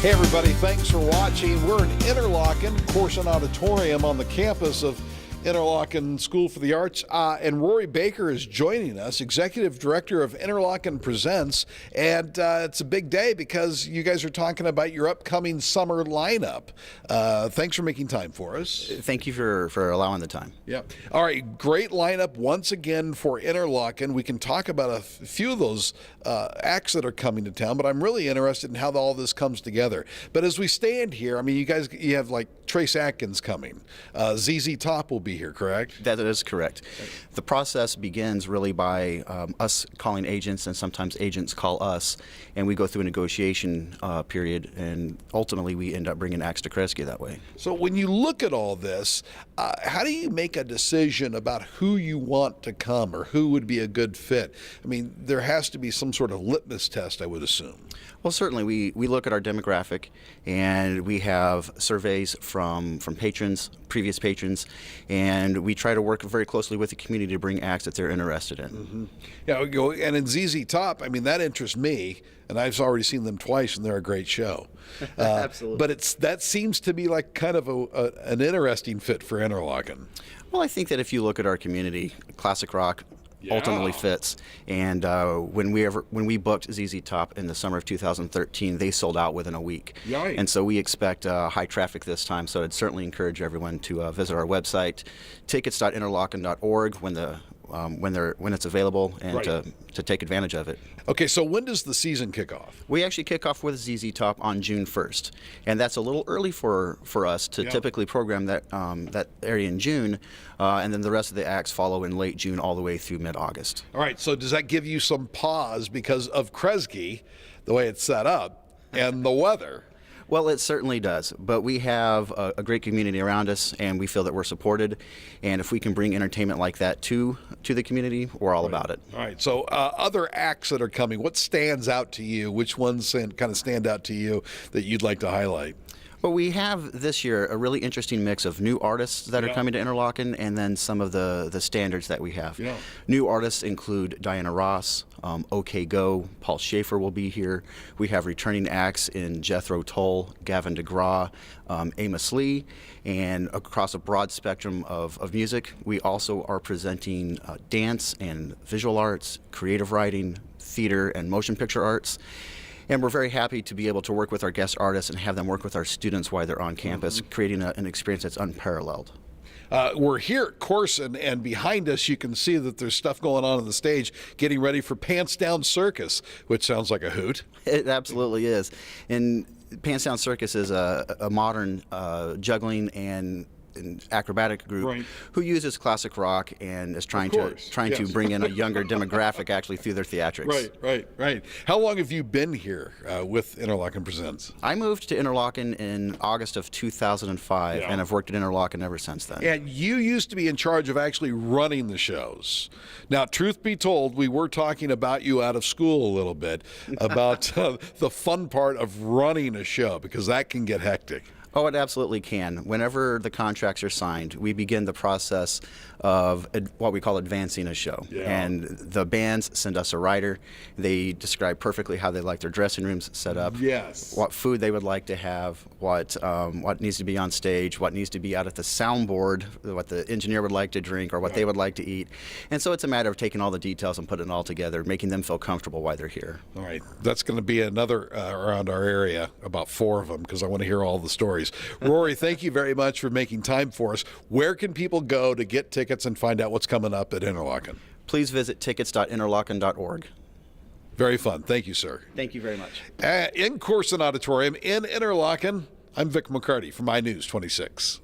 Hey everybody, thanks for watching. We're in Interlochen, Corson Auditorium on the campus of Interlochen School for the Arts, and Rory Baker is joining us, Executive Director of Interlochen Presents, and it's a big day because you guys are talking about your upcoming summer lineup. Thanks for making time for us. Thank you for allowing the time. Yeah. All right, great lineup once again for Interlochen. We can talk about a few of those acts that are coming to town, but I'm really interested in how all this comes together. But as we stand here, I mean, you have like Trace Atkins coming. ZZ Top will be here, correct? That is correct. The process begins really by us calling agents, and sometimes agents call us, and we go through a negotiation period, and ultimately we end up bringing acts to Kresge that way. So when you look at all this, how do you make a decision about who you want to come or who would be a good fit? I mean, there has to be some sort of litmus test, I would assume. Well, certainly we look at our demographic, and we have surveys from patrons, previous patrons, and we try to work very closely with the community to bring acts that they're interested in. Mm-hmm. Yeah, and in ZZ Top, I mean, that interests me, and I've already seen them twice, and they're a great show. Absolutely. But that seems to be like kind of an interesting fit for Interlochen. Well, I think that if you look at our community, classic rock ultimately fits. And when we booked ZZ Top in the summer of 2013, they sold out within a week. Right. And so we expect high traffic this time. So I'd certainly encourage everyone to visit our website, tickets.interlochen.org when it's available, and to take advantage of it. Okay, so when does the season kick off? We actually kick off with ZZ Top on June 1st, and that's a little early for us to typically program that area in June, and then the rest of the acts follow in late June all the way through mid-August. All right, so does that give you some pause because of Kresge, the way it's set up, and the weather? Well, it certainly does, but we have a great community around us, and we feel that we're supported, and if we can bring entertainment like that to the community, we're all about it. All right, so other acts that are coming, what stands out to you? Which ones kind of stand out to you that you'd like to highlight? Well, we have this year a really interesting mix of new artists that are coming to Interlochen, and then some of the standards that we have. Yeah. New artists include Diana Ross, OK Go, Paul Schaefer will be here. We have returning acts in Jethro Tull, Gavin DeGraw, Amos Lee, and across a broad spectrum of music. We also are presenting dance and visual arts, creative writing, theater, and motion picture arts. And we're very happy to be able to work with our guest artists and have them work with our students while they're on campus, creating an experience that's unparalleled. We're here at Corson, and behind us you can see that there's stuff going on the stage, getting ready for Pants Down Circus, which sounds like a hoot. It absolutely is. And Pants Down Circus is a modern juggling and acrobatic group who uses classic rock and is trying to bring in a younger demographic actually through their theatrics. Right. How long have you been here with Interlochen Presents? I moved to Interlochen in August of 2005, and I've worked at Interlochen ever since then. And you used to be in charge of actually running the shows. Now, truth be told, we were talking about you out of school a little bit about the fun part of running a show, because that can get hectic. Oh, it absolutely can. Whenever the contracts are signed, we begin the process of what we call advancing a show. And the bands send us a writer. They describe perfectly how they like their dressing rooms set up, what food they would like to have, what needs to be on stage, what needs to be out at the soundboard, what the engineer would like to drink or what they would like to eat. And so it's a matter of taking all the details and putting it all together, making them feel comfortable while they're here. All right. That's going to be another around our area, about 4 of them, because I want to hear all the stories. Rory, thank you very much for making time for us. Where can people go to get tickets and find out what's coming up at Interlochen? Please visit tickets.interlochen.org. Very fun. Thank you, sir. Thank you very much. In Corson Auditorium in Interlochen, I'm Vic McCarty for My News 26.